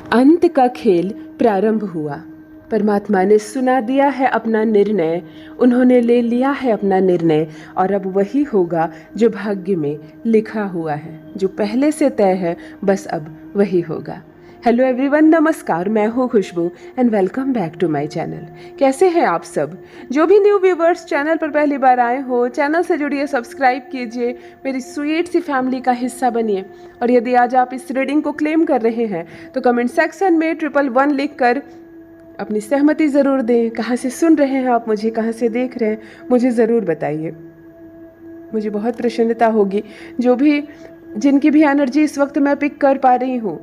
अंत का खेल प्रारंभ हुआ। परमात्मा ने सुना दिया है अपना निर्णय, उन्होंने ले लिया है अपना निर्णय, और अब वही होगा जो भाग्य में लिखा हुआ है, जो पहले से तय है, बस अब वही होगा। हेलो एवरीवन, नमस्कार, मैं हूँ Khushboo and welcome back to my channel. कैसे हैं आप सब? जो भी न्यू व्यूवर्स चैनल पर पहली बार आए हो, चैनल से जुड़िए, सब्सक्राइब कीजिए, मेरी स्वीट सी फैमिली का हिस्सा बनिए। और यदि आज आप इस रीडिंग को क्लेम कर रहे हैं तो कमेंट सेक्शन में 111 लिख कर अपनी सहमति ज़रूर दें। कहाँ से सुन रहे हैं आप मुझे, कहाँ से देख रहे हैं, मुझे ज़रूर बताइए। मुझे बहुत प्रसन्नता होगी। जो भी जिनकी भी एनर्जी इस वक्त मैं पिक कर पा रही हूँ,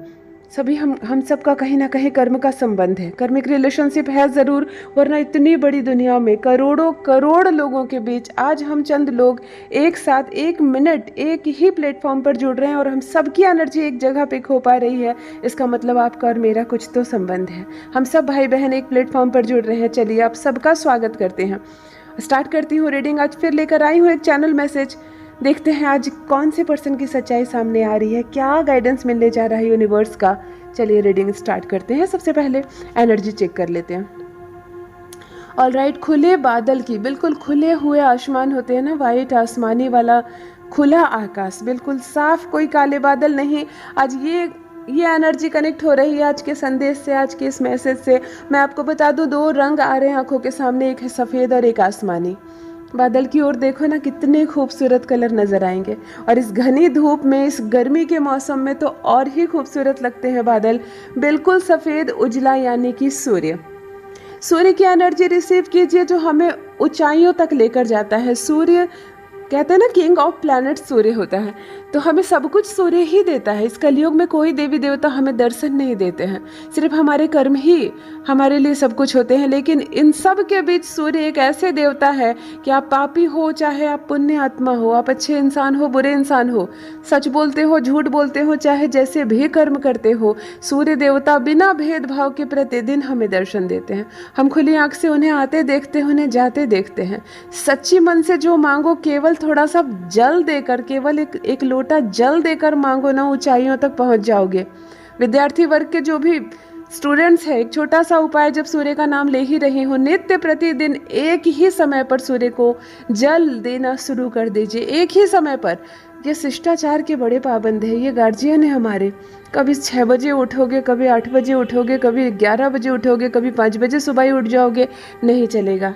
सभी हम सब का कहीं ना कहीं कर्म का संबंध है, कर्मिक रिलेशनशिप है ज़रूर, वरना इतनी बड़ी दुनिया में करोड़ों करोड़ लोगों के बीच आज हम चंद लोग एक साथ एक मिनट एक ही प्लेटफॉर्म पर जुड़ रहे हैं और हम सबकी एनर्जी एक जगह पिक हो पा रही है। इसका मतलब आपका और मेरा कुछ तो संबंध है। हम सब भाई बहन एक प्लेटफॉर्म पर जुड़ रहे हैं। चलिए आप सबका स्वागत करते हैं। स्टार्ट करती हूँ रीडिंग। आज फिर लेकर आई हूँ एक चैनल मैसेज। देखते हैं आज कौन से पर्सन की सच्चाई सामने आ रही है, क्या गाइडेंस मिलने जा रहा है यूनिवर्स का। चलिए रीडिंग स्टार्ट करते हैं। सबसे पहले एनर्जी चेक कर लेते हैं। ऑलराइट, खुले बादल की, बिल्कुल खुले हुए आसमान होते हैं ना, वाइट आसमानी वाला खुला आकाश, बिल्कुल साफ, कोई काले बादल नहीं। आज ये एनर्जी कनेक्ट हो रही है आज के संदेश से, आज के इस मैसेज से। मैं आपको बता दूं, दो रंग आ रहे हैं आंखों के सामने, एक है सफ़ेद और एक आसमानी। बादल की ओर देखो ना, कितने खूबसूरत कलर नजर आएंगे। और इस घनी धूप में, इस गर्मी के मौसम में तो और ही खूबसूरत लगते हैं बादल। बिल्कुल सफ़ेद उजला, यानी कि सूर्य। सूर्य की एनर्जी रिसीव कीजिए जो हमें ऊंचाइयों तक लेकर जाता है। सूर्य कहते हैं ना, किंग ऑफ प्लैनेट सूर्य होता है, तो हमें सब कुछ सूर्य ही देता है। इस कलयुग में कोई देवी देवता हमें दर्शन नहीं देते हैं, सिर्फ हमारे कर्म ही हमारे लिए सब कुछ होते हैं। लेकिन इन सब के बीच सूर्य एक ऐसे देवता है कि आप पापी हो, चाहे आप पुण्य आत्मा हो, आप अच्छे इंसान हो, बुरे इंसान हो, सच बोलते हो, झूठ बोलते हो, चाहे जैसे भी कर्म करते हो, सूर्य देवता बिना भेदभाव के प्रतिदिन हमें दर्शन देते हैं। हम खुली आंख से उन्हें आते देखते हैं, उन्हें जाते देखते हैं। सच्ची मन से जो मांगो, केवल थोड़ा सा जल देकर, केवल एक लोटा जल देकर मांगो ना, ऊंचाइयों तक पहुंच जाओगे। विद्यार्थी वर्ग के जो भी स्टूडेंट्स हैं, एक छोटा सा उपाय, जब सूर्य का नाम ले ही रही हो, नित्य प्रतिदिन एक ही समय पर सूर्य को जल देना शुरू कर दीजिए, एक ही समय पर। ये शिष्टाचार के बड़े पाबंद है, ये गार्जियन है हमारे। कभी 6 बजे उठोगे, कभी 8 बजे उठोगे, कभी 11 बजे उठोगे, कभी 5 बजे सुबह ही उठ जाओगे, नहीं चलेगा।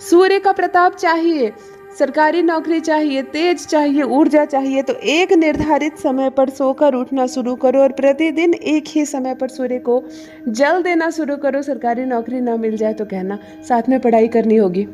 सूर्य का प्रताप चाहिए, सरकारी नौकरी चाहिए, तेज चाहिए, ऊर्जा चाहिए, तो एक निर्धारित समय पर सोकर उठना शुरू करो और प्रतिदिन एक ही समय पर सूर्य को जल देना शुरू करो। सरकारी नौकरी ना मिल जाए तो कहना, साथ में पढ़ाई करनी होगी,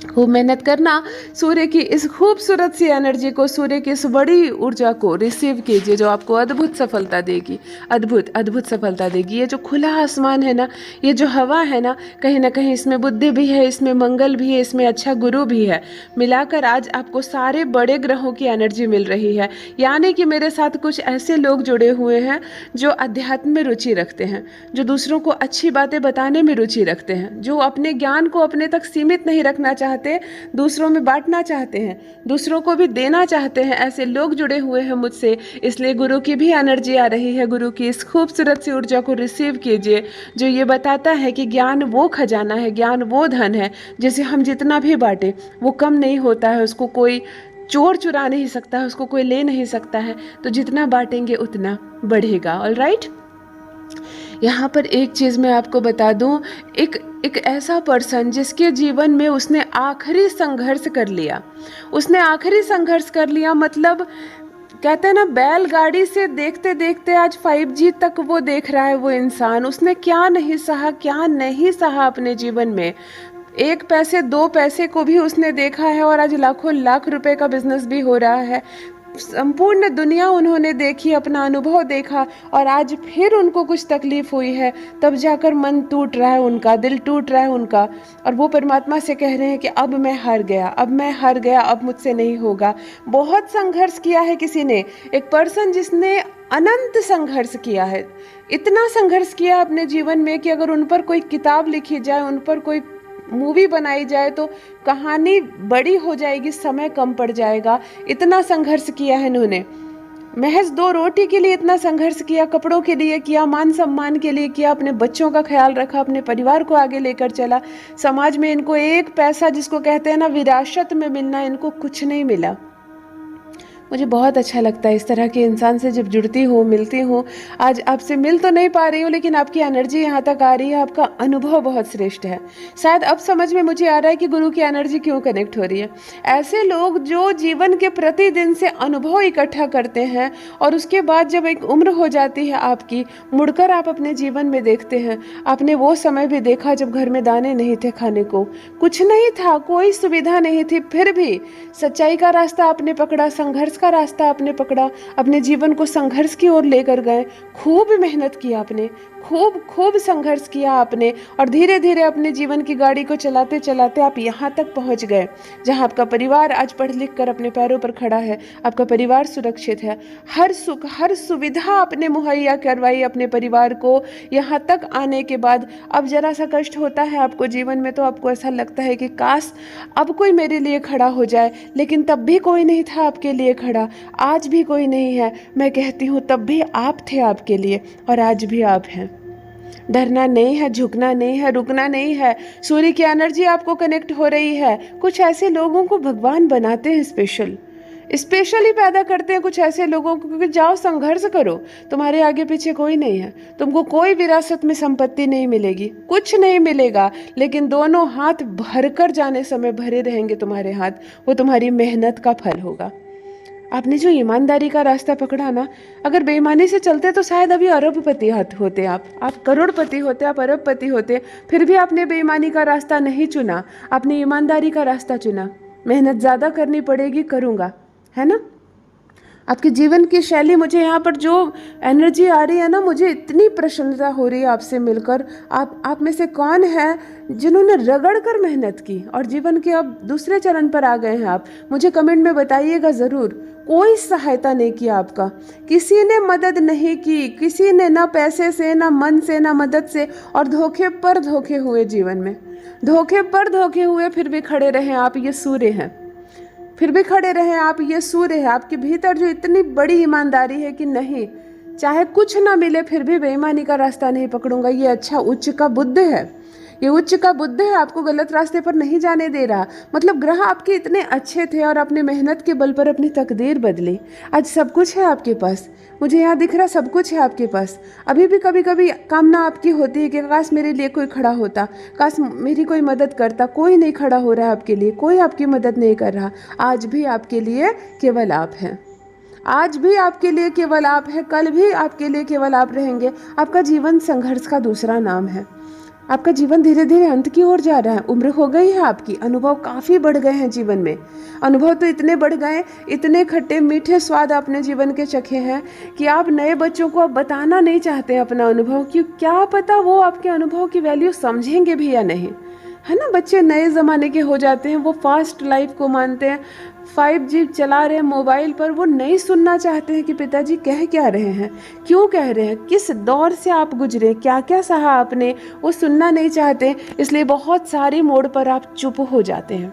खूब मेहनत करना। सूर्य की इस खूबसूरत सी एनर्जी को, सूर्य की इस बड़ी ऊर्जा को रिसीव कीजिए जो आपको अद्भुत सफलता देगी, अद्भुत अद्भुत सफलता देगी। ये जो खुला आसमान है ना, ये जो हवा है ना कहीं इसमें बुद्धि भी है, इसमें मंगल भी है, इसमें अच्छा गुरु भी है। मिलाकर आज आपको सारे बड़े ग्रहों की एनर्जी मिल रही है। यानी कि मेरे साथ कुछ ऐसे लोग जुड़े हुए हैं जो अध्यात्म में रुचि रखते हैं, जो दूसरों को अच्छी बातें बताने में रुचि रखते हैं, जो अपने ज्ञान को अपने तक सीमित नहीं रखना चाहते, दूसरों में बांटना चाहते हैं, दूसरों को भी देना चाहते हैं। ऐसे लोग जुड़े हुए हैं मुझसे, इसलिए गुरु की भी एनर्जी आ रही है। गुरु की इस खूबसूरत सी ऊर्जा को रिसीव कीजिए जो ये बताता है कि ज्ञान वो खजाना है, ज्ञान वो धन है जिसे हम जितना भी बांटे वो कम नहीं होता है, उसको कोई चोर चुरा नहीं सकता है, उसको कोई ले नहीं सकता है। तो जितना बांटेंगे उतना बढ़ेगा। ऑलराइट, यहाँ पर एक चीज़ मैं आपको बता दूँ, एक ऐसा पर्सन जिसके जीवन में उसने आखिरी संघर्ष कर लिया, उसने आखिरी संघर्ष कर लिया, मतलब कहते हैं ना, बैलगाड़ी से देखते देखते आज 5G तक वो देख रहा है। वो इंसान, उसने क्या नहीं सहा, क्या नहीं सहा अपने जीवन में। 1 पैसे 2 पैसे को भी उसने देखा है और आज लाखों लाख रुपए का बिजनेस भी हो रहा है। संपूर्ण दुनिया उन्होंने देखी, अपना अनुभव देखा, और आज फिर उनको कुछ तकलीफ हुई है, तब जाकर मन टूट रहा है उनका, दिल टूट रहा है उनका। और वो परमात्मा से कह रहे हैं कि अब मैं हार गया, अब मैं हार गया, अब मुझसे नहीं होगा। बहुत संघर्ष किया है किसी ने, एक पर्सन जिसने अनंत संघर्ष किया है, इतना संघर्ष किया अपने जीवन में कि अगर उन पर कोई किताब लिखी जाए, उन पर कोई मूवी बनाई जाए तो कहानी बड़ी हो जाएगी, समय कम पड़ जाएगा। इतना संघर्ष किया है इन्होंने। महज 2 रोटी के लिए इतना संघर्ष किया, कपड़ों के लिए किया, मान सम्मान के लिए किया, अपने बच्चों का ख्याल रखा, अपने परिवार को आगे लेकर चला। समाज में इनको 1 पैसा, जिसको कहते हैं ना विरासत में मिलना, इनको कुछ नहीं मिला। मुझे बहुत अच्छा लगता है इस तरह के इंसान से जब जुड़ती हूँ, मिलती हूँ। आज आपसे मिल तो नहीं पा रही हूँ, लेकिन आपकी एनर्जी यहाँ तक आ रही है, आपका अनुभव बहुत श्रेष्ठ है। शायद अब समझ में मुझे आ रहा है कि गुरु की एनर्जी क्यों कनेक्ट हो रही है। ऐसे लोग जो जीवन के प्रतिदिन से अनुभव इकट्ठा करते हैं और उसके बाद जब एक उम्र हो जाती है आपकी, मुड़कर आप अपने जीवन में देखते हैं, आपने वो समय भी देखा जब घर में दाने नहीं थे खाने को, कुछ नहीं था, कोई सुविधा नहीं थी, फिर भी सच्चाई का रास्ता आपने पकड़ा, संघर्ष का रास्ता आपने पकड़ा, अपने जीवन को संघर्ष की ओर लेकर गए। खूब मेहनत की आपने, खूब संघर्ष किया आपने, और धीरे धीरे अपने जीवन की गाड़ी को चलाते चलाते आप यहाँ तक पहुँच गए जहाँ आपका परिवार आज पढ़ लिख कर अपने पैरों पर खड़ा है, आपका परिवार सुरक्षित है। हर सुख, हर सुविधा आपने मुहैया करवाई अपने परिवार को। यहाँ तक आने के बाद अब जरा सा कष्ट होता है आपको जीवन में, तो आपको ऐसा लगता है कि काश अब कोई मेरे लिए खड़ा हो जाए, लेकिन तब भी कोई नहीं था आपके लिए खड़ा, आज भी कोई नहीं है। मैं कहती हूँ तब भी आप थे आपके लिए, और आज भी आप हैं। डरना नहीं है, झुकना नहीं है, रुकना नहीं है। सूर्य की एनर्जी आपको कनेक्ट हो रही है। कुछ ऐसे लोगों को भगवान बनाते हैं, स्पेशली पैदा करते हैं कुछ ऐसे लोगों को, क्योंकि जाओ संघर्ष करो, तुम्हारे आगे पीछे कोई नहीं है, तुमको कोई विरासत में संपत्ति नहीं मिलेगी, कुछ नहीं मिलेगा, लेकिन दोनों हाथ भरकर जाने समय भरे रहेंगे तुम्हारे हाथ, वो तुम्हारी मेहनत का फल होगा। आपने जो ईमानदारी का रास्ता पकड़ा ना, अगर बेईमानी से चलते तो शायद अभी अरबपति होते, आप करोड़पति होते, आप अरबपति होते। फिर भी आपने बेईमानी का रास्ता नहीं चुना, आपने ईमानदारी का रास्ता चुना। मेहनत ज़्यादा करनी पड़ेगी, करूँगा, है ना। आपके जीवन की शैली, मुझे यहाँ पर जो एनर्जी आ रही है ना, मुझे इतनी प्रसन्नता हो रही है आपसे मिलकर। आप में से कौन है जिन्होंने रगड़ कर मेहनत की और जीवन के अब दूसरे चरण पर आ गए हैं आप? मुझे कमेंट में बताइएगा ज़रूर। कोई सहायता नहीं किया आपका, किसी ने मदद नहीं की, किसी ने ना पैसे से, ना मन से, ना मदद से, और धोखे पर धोखे हुए जीवन में, धोखे पर धोखे हुए, फिर भी खड़े रहे आप। ये सूर्य हैं, फिर भी खड़े रहे आप, ये सूर्य है आपके भीतर, जो इतनी बड़ी ईमानदारी है कि नहीं, चाहे कुछ ना मिले फिर भी बेईमानी का रास्ता नहीं पकड़ूंगा। ये अच्छा उच्च का बुद्ध है, ये उच्च का बुद्ध है, आपको गलत रास्ते पर नहीं जाने दे रहा। मतलब ग्रह आपके इतने अच्छे थे और आपने मेहनत के बल पर अपनी तकदीर बदली। आज सब कुछ है आपके पास, मुझे यहाँ दिख रहा सब कुछ है आपके पास। अभी भी कभी कभी कामना आपकी होती है कि काश मेरे लिए कोई खड़ा होता, काश मेरी कोई मदद करता। कोई नहीं खड़ा हो रहा है आपके लिए, कोई आपकी मदद नहीं कर रहा। आज भी आपके लिए केवल आप हैं, आज भी आपके लिए केवल आप हैं, कल भी आपके लिए केवल आप रहेंगे। आपका जीवन संघर्ष का दूसरा नाम है। आपका जीवन धीरे धीरे अंत की ओर जा रहा है, उम्र हो गई है आपकी, अनुभव काफ़ी बढ़ गए हैं जीवन में। अनुभव तो इतने बढ़ गए, इतने खट्टे मीठे स्वाद आपने जीवन के चखे हैं कि आप नए बच्चों को अब बताना नहीं चाहते अपना अनुभव, क्यों क्या पता वो आपके अनुभव की वैल्यू समझेंगे भी या नहीं, है ना। बच्चे नए ज़माने के हो जाते हैं, वो फास्ट लाइफ को मानते हैं। 5G चला रहे हैं मोबाइल पर, वो नहीं सुनना चाहते हैं कि पिताजी कह क्या रहे हैं, क्यों कह रहे हैं, किस दौर से आप गुजरे, क्या क्या सहा आपने, वो सुनना नहीं चाहते। इसलिए बहुत सारी मोड़ पर आप चुप हो जाते हैं,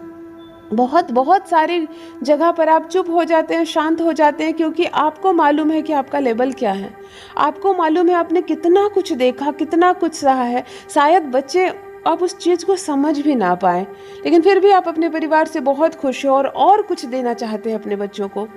बहुत सारी जगह पर आप चुप हो जाते हैं, शांत हो जाते हैं, क्योंकि आपको मालूम है कि आपका लेवल क्या है। आपको मालूम है आपने कितना कुछ देखा, कितना कुछ सहा है। शायद बच्चे आप उस चीज़ को समझ भी ना पाए, लेकिन फिर भी आप अपने परिवार से बहुत खुश हो और कुछ देना चाहते हैं अपने बच्चों को।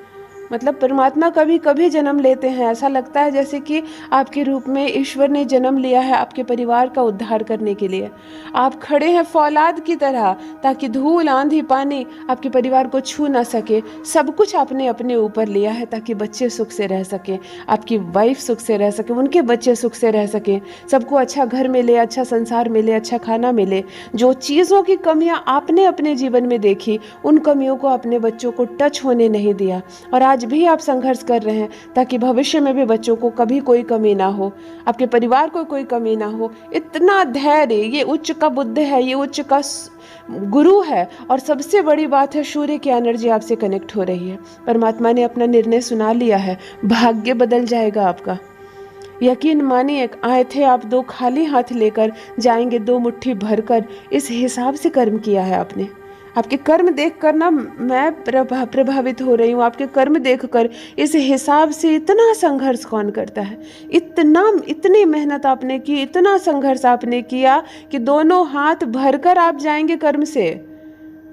मतलब परमात्मा कभी कभी जन्म लेते हैं, ऐसा लगता है जैसे कि आपके रूप में ईश्वर ने जन्म लिया है आपके परिवार का उद्धार करने के लिए। आप खड़े हैं फौलाद की तरह, ताकि धूल आंधी पानी आपके परिवार को छू ना सके। सब कुछ आपने अपने ऊपर लिया है ताकि बच्चे सुख से रह सके, आपकी वाइफ सुख से रह सके, उनके बच्चे सुख से रह सके, सबको अच्छा घर मिले, अच्छा संसार मिले, अच्छा खाना मिले। जो चीज़ों की कमियाँ आपने अपने जीवन में देखी, उन कमियों को अपने बच्चों को टच होने नहीं दिया। और आज भी आप संघर्ष कर रहे हैं ताकि भविष्य में भी बच्चों को कभी कोई कमी ना हो, आपके परिवार को कोई कमी ना हो। इतना धैर्य, ये उच्च का बुद्ध है, ये उच्च का गुरु है। और सबसे बड़ी बात है, सूर्य की एनर्जी आपसे कनेक्ट हो रही है। परमात्मा ने अपना निर्णय सुना लिया है, भाग्य बदल जाएगा आपका। यकीन मानिए, आए थे आप 2 खाली हाथ लेकर, जाएंगे 2 मुट्ठी भरकर। इस हिसाब से कर्म किया है आपने। आपके कर्म देखकर ना मैं प्रभावित हो रही हूँ। आपके कर्म देखकर इस हिसाब से इतना संघर्ष कौन करता है? इतनी मेहनत आपने की, इतना संघर्ष आपने किया कि दोनों हाथ भरकर आप जाएंगे कर्म से।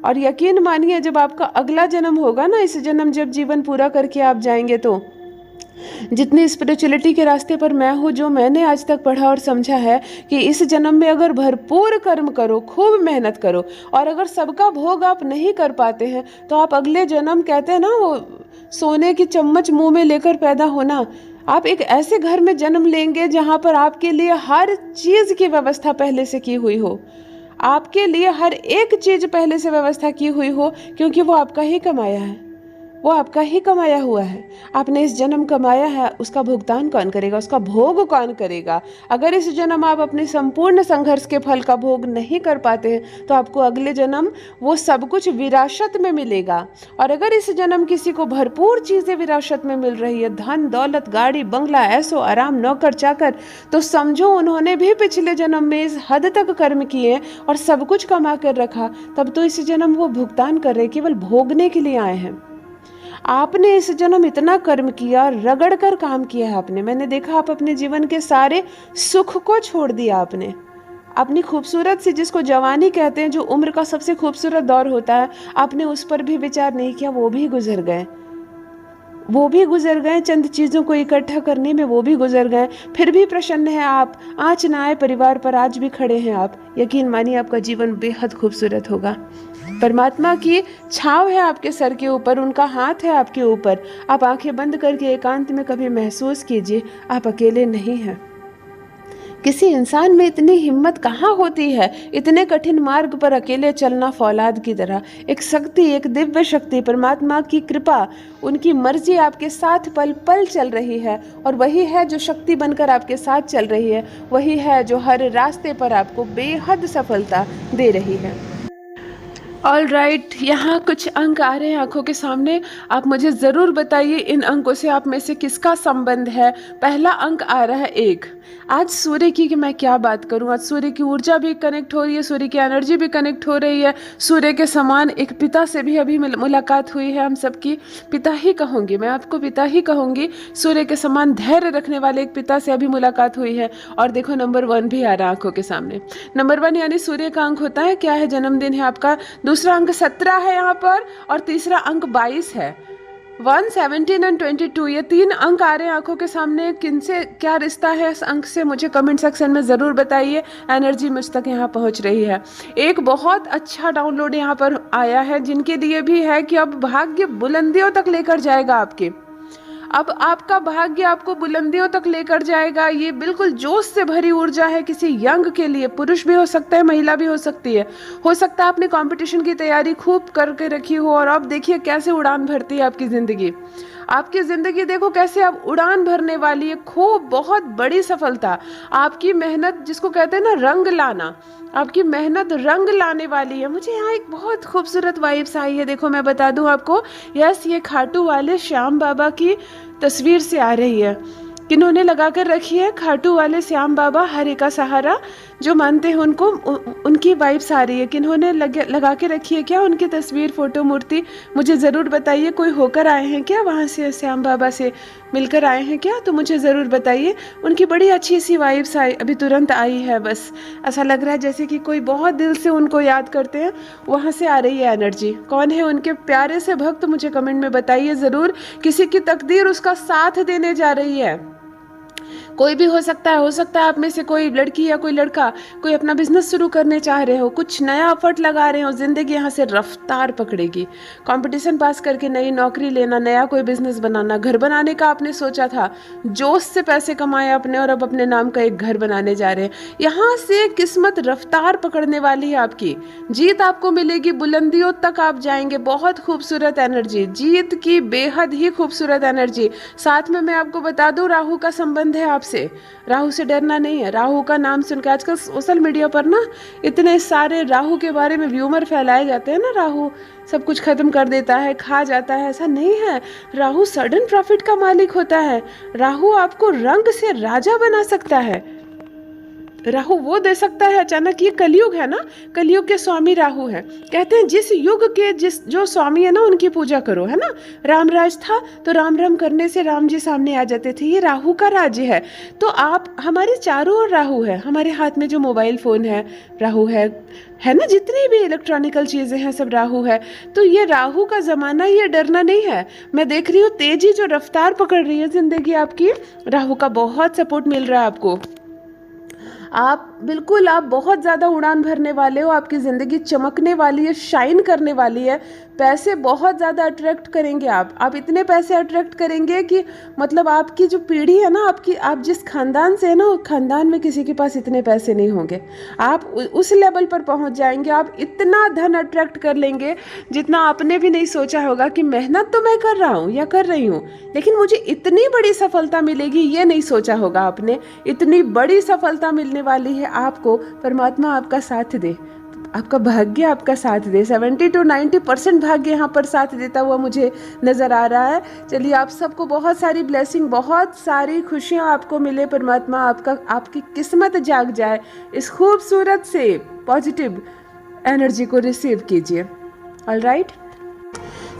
और यकीन मानिए जब आपका अगला जन्म होगा ना, इस जन्म जब जीवन पूरा करके आप जाएंगे, तो जितनी स्पिरिचुअलिटी के रास्ते पर मैं हूँ, जो मैंने आज तक पढ़ा और समझा है कि इस जन्म में अगर भरपूर कर्म करो, खूब मेहनत करो, और अगर सबका भोग आप नहीं कर पाते हैं तो आप अगले जन्म, कहते हैं ना वो सोने की चम्मच मुंह में लेकर पैदा होना, आप एक ऐसे घर में जन्म लेंगे जहाँ पर आपके लिए हर चीज़ की व्यवस्था पहले से की हुई हो। आपके लिए हर एक चीज़ पहले से व्यवस्था की हुई हो, क्योंकि वो आपका ही कमाया है, वो आपका ही कमाया हुआ है। आपने इस जन्म कमाया है, उसका भुगतान कौन करेगा, उसका भोग कौन करेगा? अगर इस जन्म आप अपने संपूर्ण संघर्ष के फल का भोग नहीं कर पाते हैं तो आपको अगले जन्म वो सब कुछ विरासत में मिलेगा। और अगर इस जन्म किसी को भरपूर चीज़ें विरासत में मिल रही है, धन दौलत, गाड़ी बंगला, ऐसो आराम, नौकर चाकर, तो समझो उन्होंने भी पिछले जन्म में इस हद तक कर्म किए और सब कुछ कमा कर रखा, तब तो इस जन्म वो भुगतान कर रहे, केवल भोगने के लिए आए हैं। आपने इस जन्म इतना कर्म किया, रगड़ कर काम किया है आपने। मैंने देखा आप अपने जीवन के सारे सुख को छोड़ दिया आपने। अपनी खूबसूरत सी, जिसको जवानी कहते हैं, जो उम्र का सबसे खूबसूरत दौर होता है, आपने उस पर भी विचार नहीं किया, वो भी गुजर गए, वो भी गुजर गए। चंद चीज़ों को इकट्ठा करने में वो भी गुजर गए। फिर भी प्रसन्न है आप, आँच ना आए परिवार पर, आज भी खड़े हैं आप। यकीन मानिए आपका जीवन बेहद खूबसूरत होगा। परमात्मा की छाव है आपके सर के ऊपर, उनका हाथ है आपके ऊपर। आप आंखें बंद करके एकांत में कभी महसूस कीजिए, आप अकेले नहीं हैं। किसी इंसान में इतनी हिम्मत कहाँ होती है इतने कठिन मार्ग पर अकेले चलना, फौलाद की तरह। एक शक्ति, एक दिव्य शक्ति, परमात्मा की कृपा, उनकी मर्जी आपके साथ पल पल चल रही है, और वही है जो शक्ति बनकर आपके साथ चल रही है, वही है जो हर रास्ते पर आपको बेहद सफलता दे रही है। ऑल राइट, यहाँ कुछ अंक आ रहे हैं आंखों के सामने। आप मुझे ज़रूर बताइए इन अंकों से आप में से किसका संबंध है। पहला अंक आ रहा है 1। आज सूर्य की कि मैं क्या बात करूँ, आज सूर्य की ऊर्जा भी कनेक्ट हो रही है, सूर्य की एनर्जी भी कनेक्ट हो रही है। सूर्य के समान एक पिता से भी अभी मुलाकात हुई है हम सबकी। पिता ही कहूँगी मैं आपको, पिता ही कहूँगी। सूर्य के समान धैर्य रखने वाले एक पिता से अभी मुलाकात हुई है। और देखो नंबर 1 भी आ रहा है आंखों के सामने। नंबर 1 यानी सूर्य का अंक होता है, क्या है, जन्मदिन है आपका। दूसरा अंक 17 है यहाँ पर, और तीसरा अंक 22 है। 1, 17 और 22, ये 3 अंक आ रहे हैं आंखों के सामने। किनसे क्या रिश्ता है इस अंक से, मुझे कमेंट सेक्शन में ज़रूर बताइए। एनर्जी मुझ तक यहाँ पहुँच रही है। एक बहुत अच्छा डाउनलोड यहाँ पर आया है जिनके लिए भी है कि अब भाग्य बुलंदियों तक लेकर जाएगा आपके। अब आपका भाग्य आपको बुलंदियों तक लेकर जाएगा। ये बिल्कुल जोश से भरी ऊर्जा है किसी यंग के लिए। पुरुष भी हो सकता है, महिला भी हो सकती है। हो सकता है आपने कंपटीशन की तैयारी खूब करके रखी हो, और अब देखिए कैसे उड़ान भरती है आपकी ज़िंदगी। आपकी ज़िंदगी देखो कैसे अब उड़ान भरने वाली है, खूब बहुत बड़ी सफलता। आपकी मेहनत, जिसको कहते हैं ना रंग लाना, आपकी मेहनत रंग लाने वाली है। मुझे यहाँ एक बहुत खूबसूरत वाइब्स आई है, देखो मैं बता दूँ आपको। यस, ये खाटू वाले श्याम बाबा की तस्वीर से आ रही है। किन्होंने लगा कर रखी है, खाटू वाले श्याम बाबा हरे का सहारा, जो मानते हैं उनको, उनकी वाइब्स आ रही है। किन्होंने लगा के रखी है क्या उनकी तस्वीर, फोटो, मूर्ति, मुझे ज़रूर बताइए। कोई होकर आए हैं क्या वहाँ से, श्याम बाबा से मिलकर आए हैं क्या, तो मुझे ज़रूर बताइए। उनकी बड़ी अच्छी सी वाइब्स आई, अभी तुरंत आई है। बस ऐसा लग रहा है जैसे कि कोई बहुत दिल से उनको याद करते हैं, वहाँ से आ रही है एनर्जी। कौन है उनके प्यारे से भक्त, मुझे कमेंट में बताइए ज़रूर। किसी की तकदीर उसका साथ देने जा रही है, कोई भी हो सकता है आप में से कोई लड़की या कोई लड़का, कोई अपना बिजनेस शुरू करने चाह रहे हो, कुछ नया एफर्ट लगा रहे हो, जिंदगी यहाँ से रफ्तार पकड़ेगी। कंपटीशन पास करके नई नौकरी लेना, नया कोई बिजनेस बनाना, घर बनाने का आपने सोचा था, जोश से पैसे कमाए अपने, और अब अपने नाम का एक घर बनाने जा रहे हैं। यहाँ से किस्मत रफ्तार पकड़ने वाली है आपकी, जीत आपको मिलेगी, बुलंदियों तक आप जाएंगे। बहुत खूबसूरत एनर्जी, जीत की बेहद ही खूबसूरत एनर्जी। साथ में मैं आपको बता दूं, राहु का संबंध है आपसे। राहु से डरना नहीं है। राहु का नाम सुनकर आजकल सोशल मीडिया पर ना इतने सारे राहु के बारे में व्यूमर फैलाए जाते हैं ना, राहु सब कुछ खत्म कर देता है, खा जाता है। ऐसा नहीं है, राहु सडन प्रॉफिट का मालिक होता है। राहु आपको रंग से राजा बना सकता है। राहु वो दे सकता है अचानक। ये कलयुग है ना, कलयुग के स्वामी राहु है। कहते हैं जिस युग के जो स्वामी है ना उनकी पूजा करो, है ना। राम राज था तो राम राम करने से राम जी सामने आ जाते थे। ये राहु का राज्य है। तो आप, हमारे चारों ओर राहु है। हमारे हाथ में जो मोबाइल फ़ोन है राहु है ना, जितनी भी इलेक्ट्रॉनिकल चीज़ें हैं सब राहु है। तो ये राहु का ज़माना, ये डरना नहीं है। मैं देख रही हूँ तेजी जो रफ्तार पकड़ रही है ज़िंदगी आपकी, राहु का बहुत सपोर्ट मिल रहा है आपको। आप बहुत ज़्यादा उड़ान भरने वाले हो। आपकी ज़िंदगी चमकने वाली है, शाइन करने वाली है। पैसे बहुत ज़्यादा अट्रैक्ट करेंगे आप इतने पैसे अट्रैक्ट करेंगे कि मतलब आपकी जो पीढ़ी है ना, आप जिस खानदान से है ना, उस खानदान में किसी के पास इतने पैसे नहीं होंगे। आप उस लेवल पर पहुंच जाएंगे। आप इतना धन अट्रैक्ट कर लेंगे जितना आपने भी नहीं सोचा होगा कि मेहनत तो मैं कर रहा हूँ या कर रही हूँ, लेकिन मुझे इतनी बड़ी सफलता मिलेगी ये नहीं सोचा होगा आपने। इतनी बड़ी सफलता मिलने वाली है आपको। परमात्मा आपका साथ दे, आपका भाग्य आपका साथ दे। 70 to 90% भाग्य यहाँ पर साथ देता हुआ मुझे नज़र आ रहा है। चलिए, आप सबको बहुत सारी ब्लेसिंग, बहुत सारी खुशियाँ आपको मिले। परमात्मा आपकी किस्मत जाग जाए। इस खूबसूरत से पॉजिटिव एनर्जी को रिसीव कीजिए। ऑलराइट,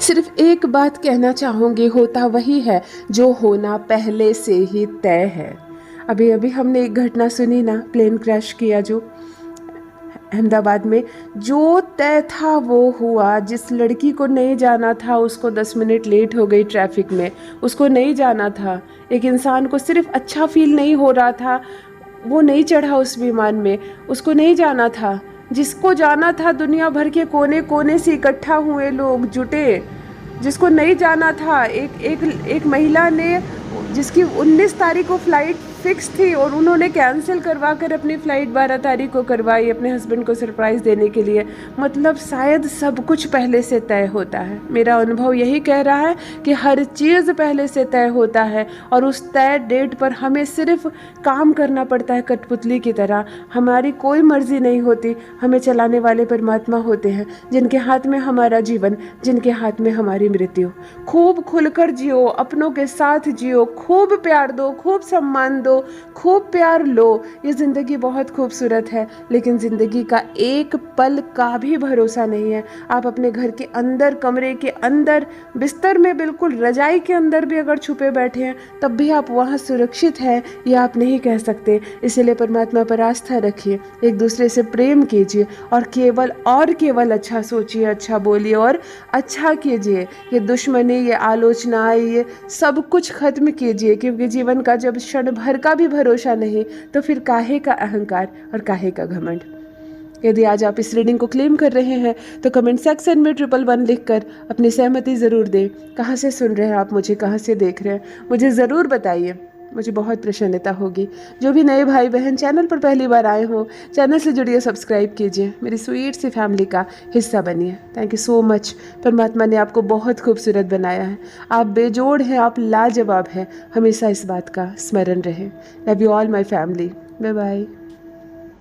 सिर्फ एक बात कहना चाहूँगी, होता वही है जो होना पहले से ही तय है। अभी अभी हमने एक घटना सुनी ना, प्लेन क्रैश किया जो अहमदाबाद में। जो तय था वो हुआ। जिस लड़की को नहीं जाना था उसको 10 मिनट लेट हो गई ट्रैफिक में, उसको नहीं जाना था। एक इंसान को सिर्फ अच्छा फील नहीं हो रहा था, वो नहीं चढ़ा उस विमान में, उसको नहीं जाना था। जिसको जाना था दुनिया भर के कोने कोने से इकट्ठा हुए लोग जुटे। जिसको नहीं जाना था, एक महिला ने, जिसकी 19 तारीख को फ्लाइट फिक्स थी और उन्होंने कैंसिल करवा कर अपनी फ़्लाइट 12 तारीख को करवाई अपने हस्बैंड को सरप्राइज़ देने के लिए। मतलब शायद सब कुछ पहले से तय होता है। मेरा अनुभव यही कह रहा है कि हर चीज़ पहले से तय होता है और उस तय डेट पर हमें सिर्फ काम करना पड़ता है कठपुतली की तरह। हमारी कोई मर्जी नहीं होती, हमें चलाने वाले परमात्मा होते हैं, जिनके हाथ में हमारा जीवन, जिनके हाथ में हमारी मृत्यु। खूब खुलकर जियो, अपनों के साथ जियो, खूब प्यार दो, खूब सम्मान दो, खूब प्यार लो। ये ज़िंदगी बहुत खूबसूरत है, लेकिन ज़िंदगी का एक पल का भी भरोसा नहीं है। आप अपने घर के अंदर, कमरे के अंदर, बिस्तर में, बिल्कुल रजाई के अंदर भी अगर छुपे बैठे हैं तब भी आप वहाँ सुरक्षित हैं ये आप नहीं कह सकते। इसलिए परमात्मा पर आस्था रखिए, एक दूसरे से प्रेम कीजिए और केवल अच्छा सोचिए, अच्छा बोलिए और अच्छा कीजिए। ये दुश्मनी, ये आलोचना, ये सब कुछ खत्म कीजिए, क्योंकि जीवन का जब क्षण भर का भी भरोसा नहीं तो फिर काहे का अहंकार और काहे का घमंड। यदि आज आप इस रीडिंग को क्लेम कर रहे हैं तो कमेंट सेक्शन में 111 लिखकर अपनी सहमति ज़रूर दें। कहाँ से सुन रहे हैं आप मुझे, कहाँ से देख रहे हैं, मुझे ज़रूर बताइए, मुझे बहुत प्रसन्नता होगी। जो भी नए भाई बहन चैनल पर पहली बार आए हों, चैनल से जुड़िए, सब्सक्राइब कीजिए, मेरी स्वीट सी फैमिली का हिस्सा बनिए। Thank you so much. परमात्मा ने आपको बहुत खूबसूरत बनाया है। आप बेजोड़ हैं, आप लाजवाब हैं। हमेशा इस बात का स्मरण रहे। Love you all my family. Bye bye.